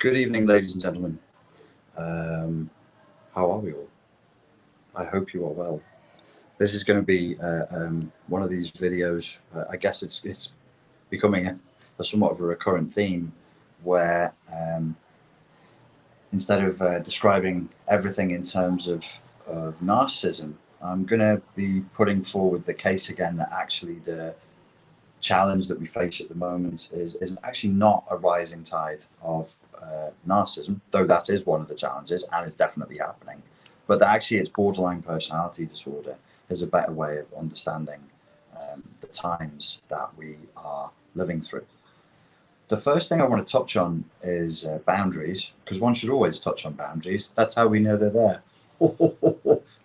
Good evening, ladies and gentlemen. How are we all? I hope you are well. This is going to be one of these videos. I guess it's becoming a somewhat of a recurrent theme where instead of describing everything in terms of narcissism, I'm going to be putting forward the case again that actually the challenge that we face at the moment is actually not a rising tide of narcissism, though that is one of the challenges and it's definitely happening, but that actually it's borderline personality disorder is a better way of understanding the times that we are living through. The first thing I want to touch on is boundaries, because one should always touch on boundaries. That's how we know they're there.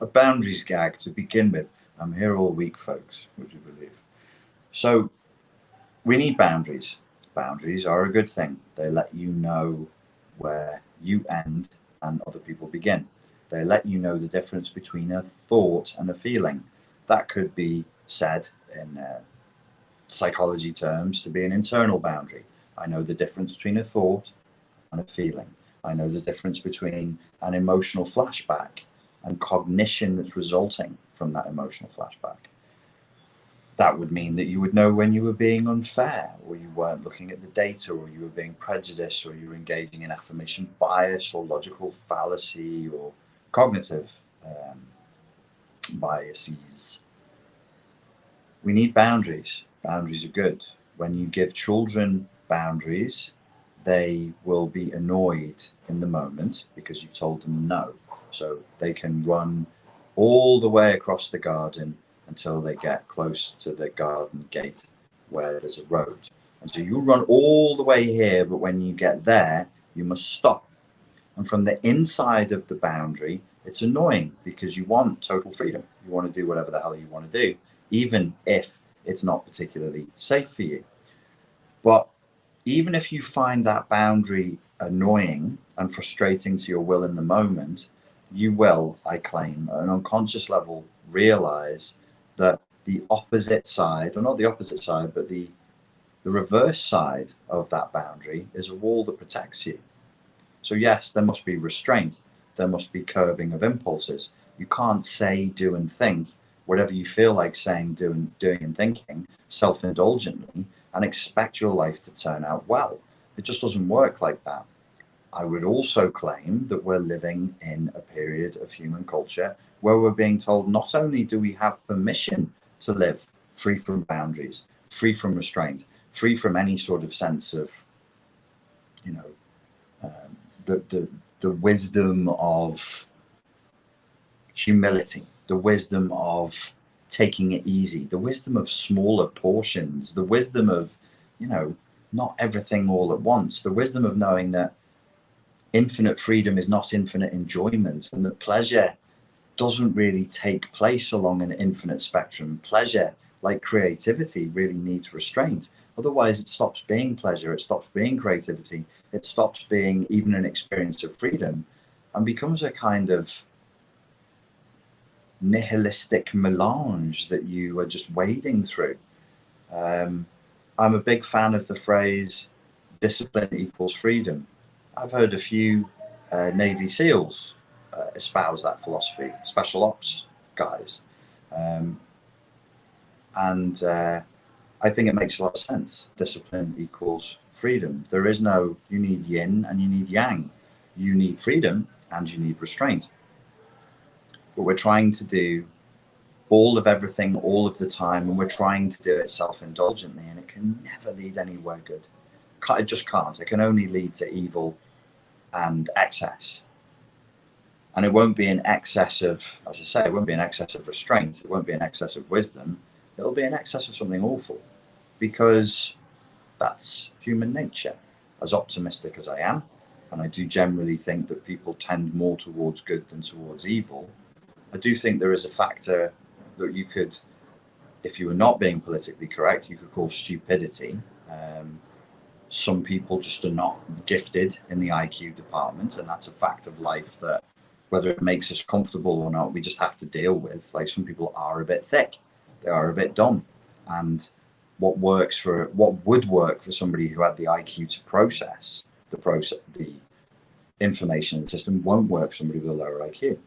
A boundaries gag to begin with. I'm here all week, folks, would you believe? So we need boundaries. Boundaries are a good thing. They let you know where you end and other people begin. They let you know the difference between a thought and a feeling. That could be said in psychology terms to be an internal boundary. I know the difference between a thought and a feeling. I know the difference between an emotional flashback and cognition that's resulting from that emotional flashback. That would mean that you would know when you were being unfair, or you weren't looking at the data, or you were being prejudiced, or you were engaging in affirmation bias, or logical fallacy, or cognitive biases. We need boundaries. Boundaries are good. When you give children boundaries, they will be annoyed in the moment because you've told them no. So they can run all the way across the garden until they get close to the garden gate where there's a road. And so you run all the way here, but when you get there, you must stop. And from the inside of the boundary, it's annoying because you want total freedom. You want to do whatever the hell you want to do, even if it's not particularly safe for you. But even if you find that boundary annoying and frustrating to your will in the moment, you will, I claim, at an unconscious level, realize that the opposite side, or not the opposite side, but the reverse side of that boundary is a wall that protects you. So yes, there must be restraint. There must be curbing of impulses. You can't say, do, and think whatever you feel like saying, doing, and thinking self-indulgently and expect your life to turn out well. It just doesn't work like that. I would also claim that we're living in a period of human culture where we're being told not only do we have permission to live free from boundaries, free from restraint, free from any sort of sense of, the wisdom of humility, the wisdom of taking it easy, the wisdom of smaller portions, the wisdom of, not everything all at once, the wisdom of knowing that infinite freedom is not infinite enjoyment, and that pleasure doesn't really take place along an infinite spectrum. Pleasure, like creativity, really needs restraint. Otherwise, it stops being pleasure, it stops being creativity, it stops being even an experience of freedom, and becomes a kind of nihilistic melange that you are just wading through. I'm a big fan of the phrase, discipline equals freedom. I've heard a few Navy SEALs espouse that philosophy, special ops guys. I think it makes a lot of sense. Discipline equals freedom. There is no, you need yin and you need yang. You need freedom and you need restraint. But we're trying to do all of everything all of the time, and we're trying to do it self-indulgently, and it can never lead anywhere good. It just can't. It can only lead to evil and excess. And it won't be an excess of, as I say, it won't be an excess of restraint. It won't be an excess of wisdom. It'll be an excess of something awful, because that's human nature. As optimistic as I am, and I do generally think that people tend more towards good than towards evil, I do think there is a factor that you could, if you were not being politically correct, you could call stupidity. Some people just are not gifted in the IQ department, and that's a fact of life that, whether it makes us comfortable or not, we just have to deal with. Like, some people are a bit thick, they are a bit dumb, and what would work for somebody who had the IQ to process the information in the system won't work for somebody with a lower IQ.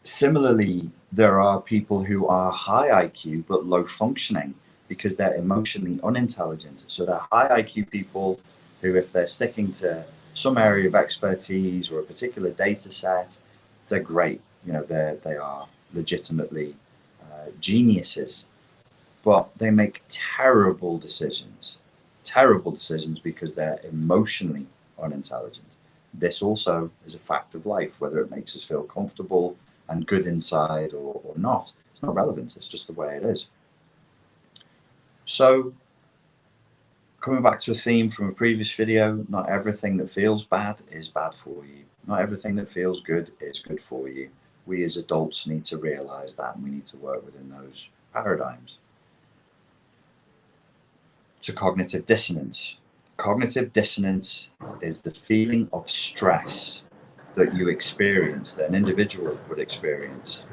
Similarly, there are people who are high IQ but low functioning because they're emotionally unintelligent. So they're high IQ people who, if they're sticking to some area of expertise or a particular data set, they're great. You know, they are legitimately geniuses, but they make terrible decisions because they're emotionally unintelligent. This also is a fact of life, whether it makes us feel comfortable and good inside or not. It's not relevant, it's just the way it is. So coming back to a theme from a previous video, not everything that feels bad is bad for you. Not everything that feels good is good for you. We as adults need to realize that, and we need to work within those paradigms. To cognitive dissonance. Cognitive dissonance is the feeling of stress that you experience, that an individual would experience.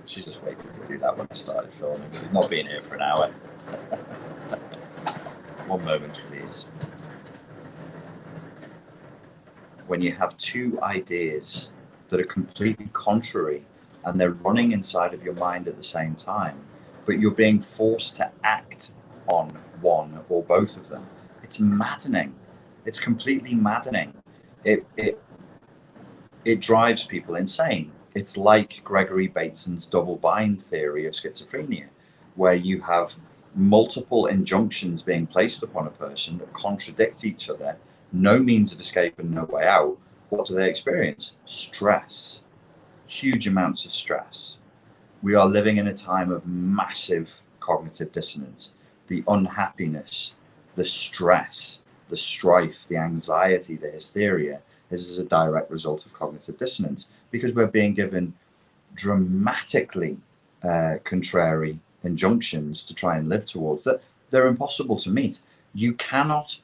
She just waited to do that when I started filming. She's not been here for an hour. One moment, please. When you have two ideas that are completely contrary and they're running inside of your mind at the same time, but you're being forced to act on one or both of them, it's maddening. It's completely maddening. It drives people insane. It's like Gregory Bateson's double bind theory of schizophrenia, where you have multiple injunctions being placed upon a person that contradict each other, no means of escape and no way out. What do they experience? Stress. Huge amounts of stress. We are living in a time of massive cognitive dissonance. The unhappiness, the stress, the strife, the anxiety, the hysteria is as a direct result of cognitive dissonance, because we're being given dramatically contrary injunctions to try and live towards that. They're impossible to meet. You cannot,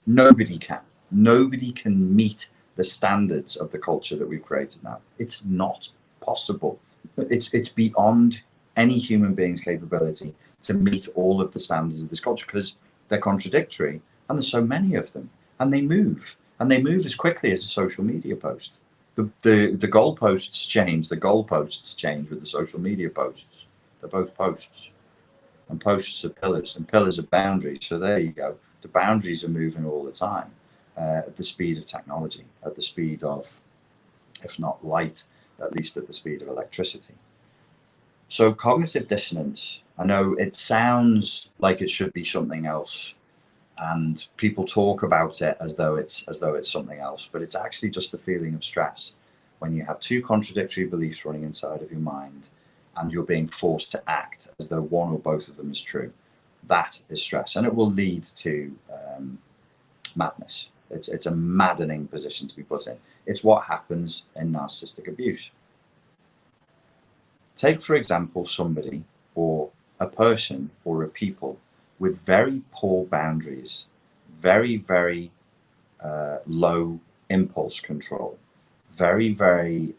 nobody can meet the standards of the culture that we've created now. It's not possible. It's beyond any human being's capability to meet all of the standards of this culture, because they're contradictory, and there's so many of them, and they move as quickly as a social media post. The goalposts change. The goalposts change with the social media posts. They're both posts, and posts are pillars, and pillars are boundaries. So there you go. The boundaries are moving all the time at the speed of technology, at the speed of, if not light, at least at the speed of electricity. So cognitive dissonance, I know it sounds like it should be something else, and people talk about it as though it's something else, but it's actually just the feeling of stress when you have two contradictory beliefs running inside of your mind and you're being forced to act as though one or both of them is true. That is stress, and it will lead to madness. It's a maddening position to be put in. It's what happens in narcissistic abuse. Take, for example, somebody or a person or a people with very poor boundaries, very, very low impulse control, very, very,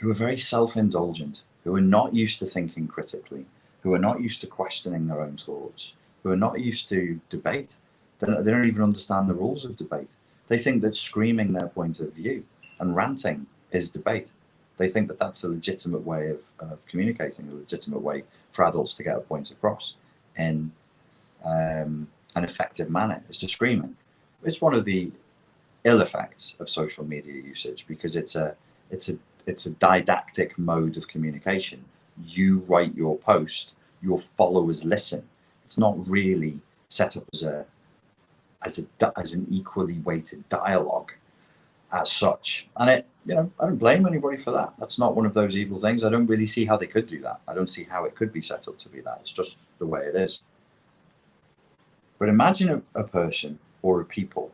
who are very self-indulgent, who are not used to thinking critically, who are not used to questioning their own thoughts, who are not used to debate. They don't even understand the rules of debate. They think that screaming their point of view and ranting is debate. They think that that's a legitimate way of communicating, a legitimate way for adults to get a point across in an effective manner, is to screaming. It's one of the ill effects of social media usage, because it's a didactic mode of communication. You write your post, your followers listen. It's not really set up as an equally weighted dialogue as such. And I don't blame anybody for that. That's not one of those evil things. I don't really see how they could do that. I don't see how it could be set up to be that. It's just the way it is. But imagine a person or a people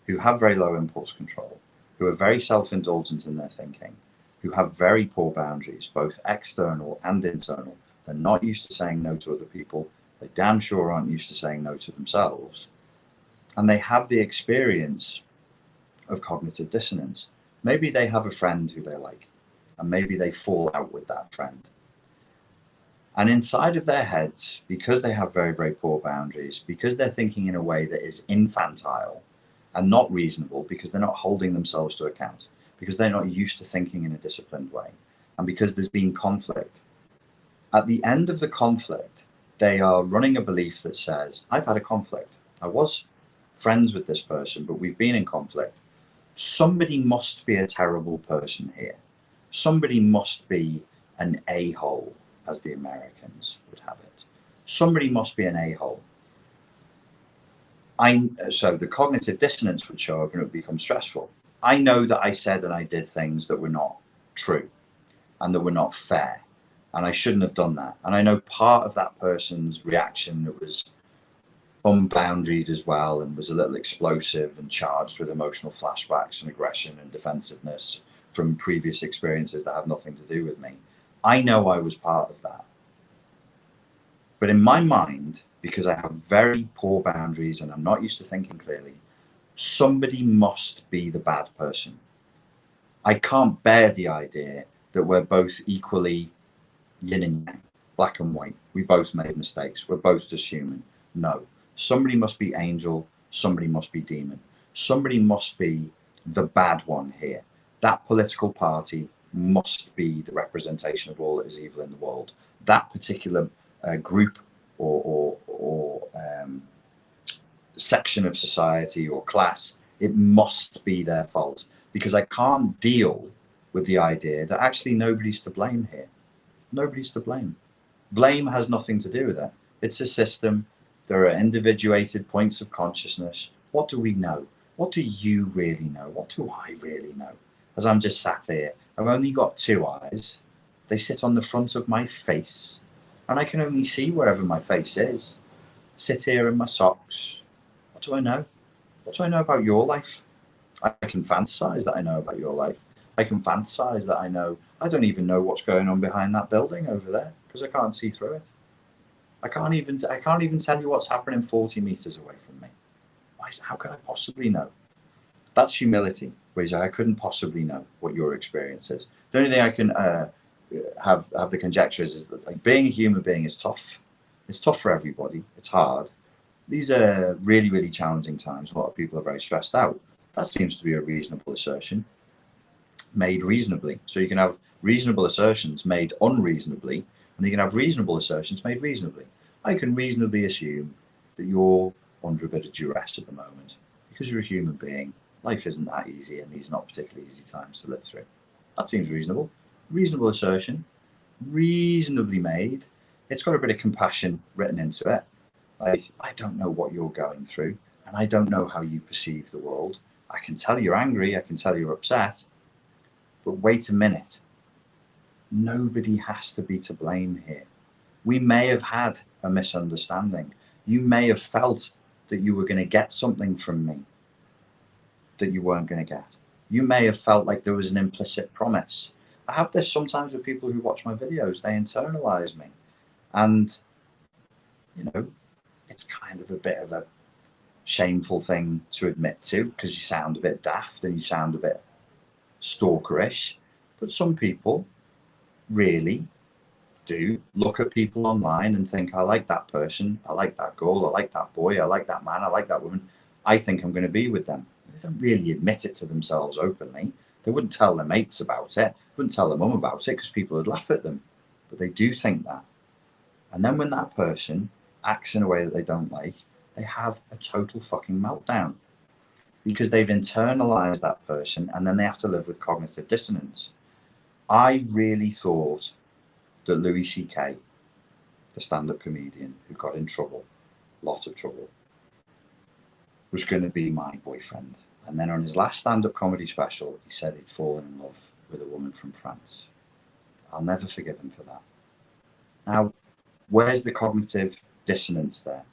who have very low impulse control, who are very self-indulgent in their thinking, who have very poor boundaries, both external and internal. They're not used to saying no to other people. They damn sure aren't used to saying no to themselves. And they have the experience of cognitive dissonance. Maybe they have a friend who they like, and maybe they fall out with that friend. And inside of their heads, because they have very, very poor boundaries, because they're thinking in a way that is infantile and not reasonable, because they're not holding themselves to account, because they're not used to thinking in a disciplined way, and because there's been conflict. At the end of the conflict, they are running a belief that says, I've had a conflict. I was friends with this person, but we've been in conflict. Somebody must be a terrible person here. Somebody must be an a-hole, as the Americans would have it. Somebody must be an a-hole. So the cognitive dissonance would show up and it would become stressful. I know that I said and I did things that were not true and that were not fair, and I shouldn't have done that. And I know part of that person's reaction that was unboundaried as well and was a little explosive and charged with emotional flashbacks and aggression and defensiveness from previous experiences that have nothing to do with me. I know I was part of that. But in my mind, because I have very poor boundaries and I'm not used to thinking clearly, somebody must be the bad person. I can't bear the idea that we're both equally yin and yang, black and white. We both made mistakes. We're both just human. No. Somebody must be angel. Somebody must be demon. Somebody must be the bad one here. That political party must be the representation of all that is evil in the world. That particular group or section of society or class, it must be their fault, because I can't deal with the idea that actually nobody's to blame here. Nobody's to blame. Blame has nothing to do with it. It's a system. There are individuated points of consciousness. What do we know? What do you really know? What do I really know? As I'm just sat here, I've only got two eyes. They sit on the front of my face, and I can only see wherever my face is. I sit here in my socks. What do I know? What do I know about your life? I can fantasize that I know about your life. I can fantasize that I know. I don't even know what's going on behind that building over there because I can't see through it. I can't even tell you what's happening 40 meters away from me. How could I possibly know? That's humility, whereas I couldn't possibly know what your experience is. The only thing I can have the conjecture is that, like, being a human being is tough. It's tough for everybody. It's hard. These are really, really challenging times. A lot of people are very stressed out. That seems to be a reasonable assertion, made reasonably. So you can have reasonable assertions made unreasonably, and you can have reasonable assertions made reasonably. I can reasonably assume that you're under a bit of duress at the moment because you're a human being. Life isn't that easy, and these are not particularly easy times to live through. That seems reasonable. Reasonable assertion, reasonably made. It's got a bit of compassion written into it. Like, I don't know what you're going through, and I don't know how you perceive the world. I can tell you're angry, I can tell you're upset, but wait a minute. Nobody has to be to blame here. We may have had a misunderstanding. You may have felt that you were going to get something from me that you weren't going to get. You may have felt like there was an implicit promise. I have this sometimes with people who watch my videos. They internalize me. And, you know, it's kind of a bit of a shameful thing to admit to, because you sound a bit daft and you sound a bit stalkerish. But some people really do look at people online and think, I like that person, I like that girl, I like that boy, I like that man, I like that woman. I think I'm going to be with them. They don't really admit it to themselves openly. They wouldn't tell their mates about it, wouldn't tell their mum about it because people would laugh at them. But they do think that. And then when that person acts in a way that they don't like, they have a total fucking meltdown because they've internalized that person, and then they have to live with cognitive dissonance. I really thought that Louis C.K., the stand-up comedian who got in trouble, a lot of trouble, was going to be my boyfriend. And then on his last stand-up comedy special, he said he'd fallen in love with a woman from France. I'll never forgive him for that. Now, where's the cognitive dissonance there?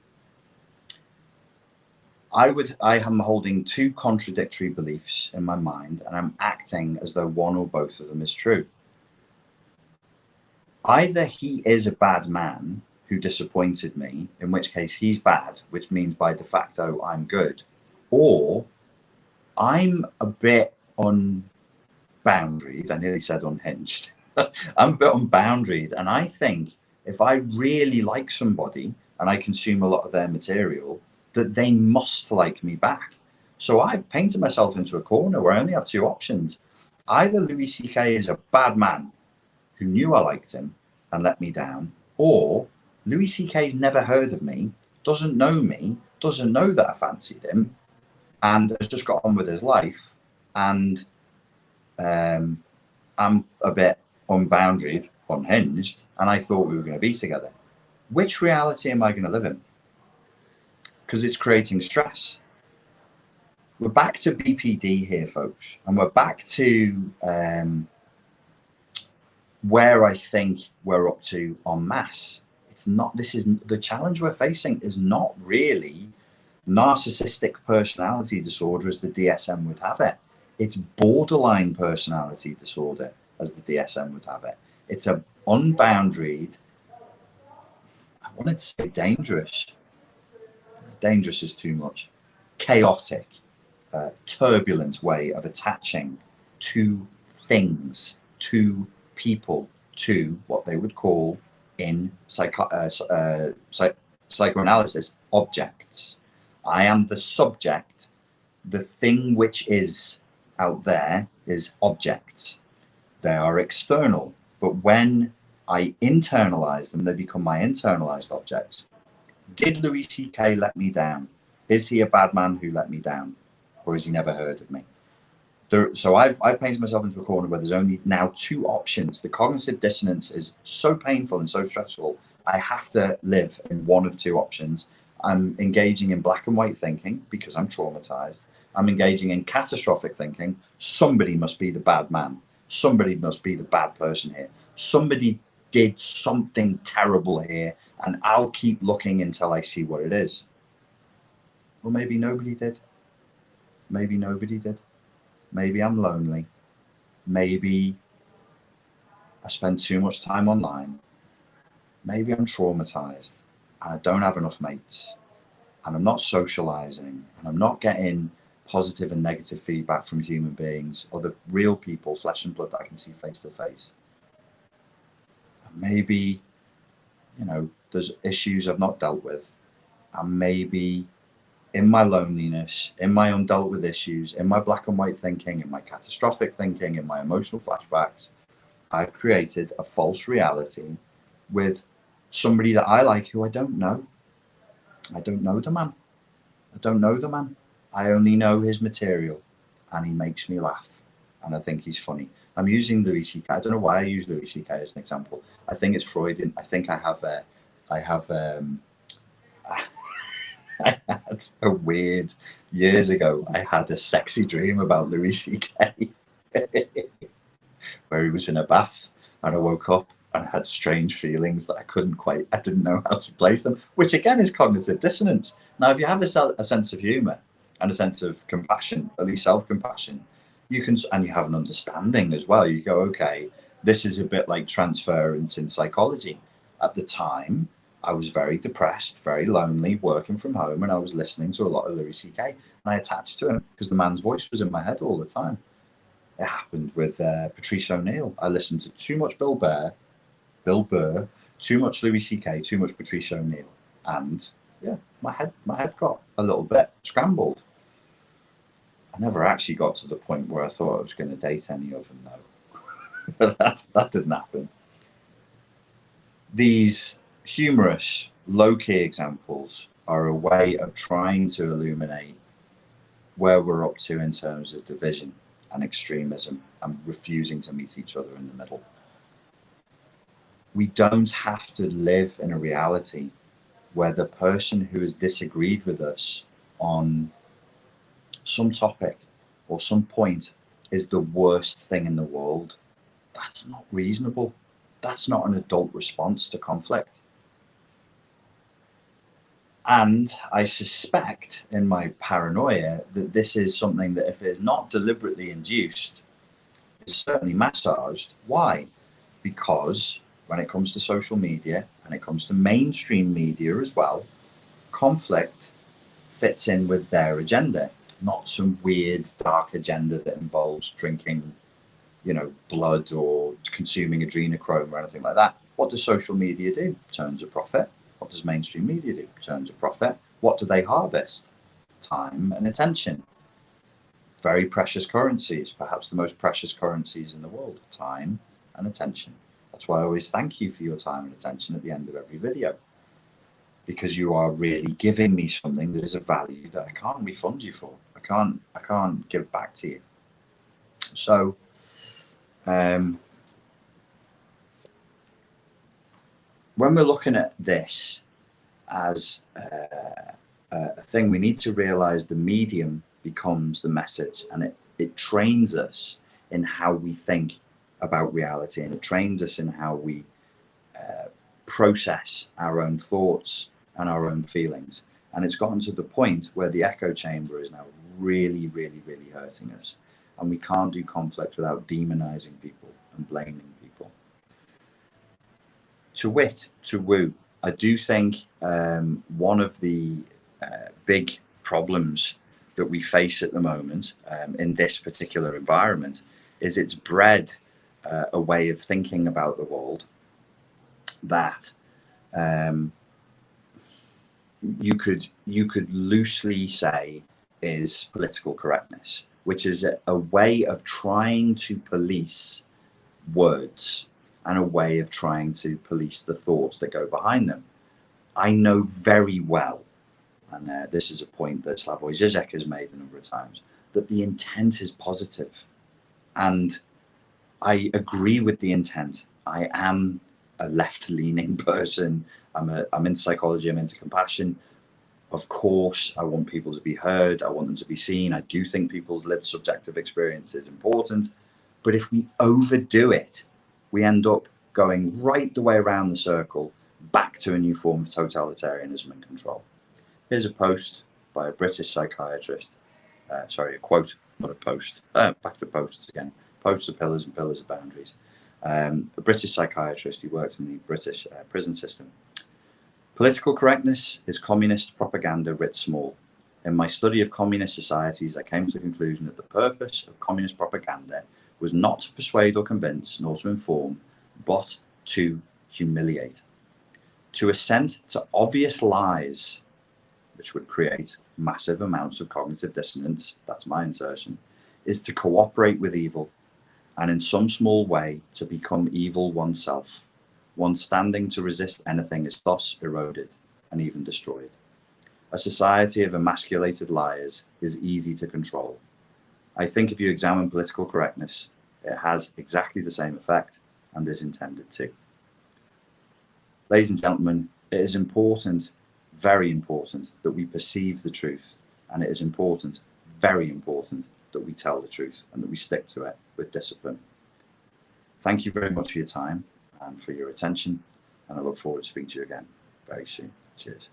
I am holding two contradictory beliefs in my mind, and I'm acting as though one or both of them is true. Either he is a bad man who disappointed me, in which case he's bad, which means by de facto I'm good, or I'm a bit unboundaried. I nearly said unhinged. I'm a bit unboundaried, and I think if I really like somebody and I consume a lot of their material, that they must like me back. So I've painted myself into a corner where I only have two options. Either Louis C.K. is a bad man who knew I liked him and let me down, or Louis C.K.'s never heard of me, doesn't know me, doesn't know that I fancied him, and has just got on with his life, and I'm a bit unboundaried, unhinged, and I thought we were going to be together. Which reality am I going to live in? Because it's creating stress. We're back to BPD here, folks, and we're back to where I think we're up to en masse. It's not, this is the challenge we're facing is not really narcissistic personality disorder as the DSM would have it. It's borderline personality disorder as the DSM would have it. It's a unboundaried, I wanted to say dangerous. Dangerous is too much. Chaotic, turbulent way of attaching to things, to people, to what they would call in psychoanalysis objects. I am the subject. The thing which is out there is objects. They are external, but when I internalize them, they become my internalized objects. Did Louis C.K. let me down? Is he a bad man who let me down? Or has he never heard of me? So I've painted myself into a corner where there's only now two options. The cognitive dissonance is so painful and so stressful. I have to live in one of two options. I'm engaging in black and white thinking because I'm traumatized. I'm engaging in catastrophic thinking. Somebody must be the bad man. Somebody must be the bad person here. Somebody did something terrible here, and I'll keep looking until I see what it is. Well, maybe nobody did. Maybe nobody did. Maybe I'm lonely. Maybe I spend too much time online. Maybe I'm traumatized and I don't have enough mates, and I'm not socializing, and I'm not getting positive and negative feedback from human beings, other real people, flesh and blood that I can see face to face. Maybe, you know, there's issues I've not dealt with, and maybe in my loneliness, in my undealt with issues, in my black and white thinking, in my catastrophic thinking, in my emotional flashbacks, I've created a false reality with somebody that I like who I don't know. I don't know the man. I don't know the man. I only know his material, and he makes me laugh, and I think he's funny. I'm using Louis C.K. I don't know why I use Louis C.K. as an example. I think it's Freudian. I think I had a weird, years ago, I had a sexy dream about Louis C.K. where he was in a bath, and I woke up and I had strange feelings that I didn't know how to place them, which again is cognitive dissonance. Now, if you have a sense of humor and a sense of compassion, at least self-compassion, you can, and you have an understanding as well, you go, okay, this is a bit like transference in psychology. At the time, I was very depressed, very lonely, working from home, and I was listening to a lot of Louis C.K. and I attached to him because the man's voice was in my head all the time. It happened with Patrice O'Neill. I listened to too much Bill Burr, too much Louis C.K., too much Patrice O'Neill, and yeah, my head got a little bit scrambled. I never actually got to the point where I thought I was going to date any of them, though. that didn't happen. These humorous, low-key examples are a way of trying to illuminate where we're up to in terms of division and extremism and refusing to meet each other in the middle. We don't have to live in a reality where the person who has disagreed with us on some topic or some point is the worst thing in the world. That's not reasonable. That's not an adult response to conflict. And I suspect in my paranoia that this is something that, if it is not deliberately induced, is certainly massaged. Why? Because when it comes to social media and it comes to mainstream media as well, conflict fits in with their agenda, not some weird dark agenda that involves drinking, blood or consuming adrenochrome or anything like that. What does social media do? Turns a profit. What does mainstream media do? Turns a profit. What do they harvest? Time and attention. Very precious currencies, perhaps the most precious currencies in the world, time and attention. That's why I always thank you for your time and attention at the end of every video, because you are really giving me something that is of value that I can't refund you for. I can't give back to you. So when we're looking at this as a thing, we need to realize the medium becomes the message, and it trains us in how we think about reality, and it trains us in how we process our own thoughts and our own feelings. And it's gotten to the point where the echo chamber is now really, really, really hurting us, and we can't do conflict without demonizing people and blaming people. To wit, to woo, I do think one of the big problems that we face at the moment in this particular environment is it's bred a way of thinking about the world that you could loosely say is political correctness, which is a way of trying to police words and a way of trying to police the thoughts that go behind them. I know very well, and this is a point that Slavoj Žižek has made a number of times, that the intent is positive. And I agree with the intent. I am a left-leaning person. I'm into psychology, I'm into compassion. Of course, I want people to be heard. I want them to be seen. I do think people's lived subjective experience is important. But if we overdo it, we end up going right the way around the circle, back to a new form of totalitarianism and control. Here's a post by a British psychiatrist. Sorry, a quote, not a post. Back to posts again. Posts are pillars and pillars are boundaries. A British psychiatrist, he worked in the British prison system. Political correctness is communist propaganda writ small. In my study of communist societies, I came to the conclusion that the purpose of communist propaganda was not to persuade or convince, nor to inform, but to humiliate. To assent to obvious lies, which would create massive amounts of cognitive dissonance, that's my insertion, is to cooperate with evil, and in some small way to become evil oneself. One standing to resist anything is thus eroded and even destroyed. A society of emasculated liars is easy to control. I think if you examine political correctness, it has exactly the same effect and is intended to. Ladies and gentlemen, it is important, very important, that we perceive the truth, and it is important, very important, that we tell the truth and that we stick to it with discipline. Thank you very much for your time and for your attention, and I look forward to speaking to you again very soon. Cheers.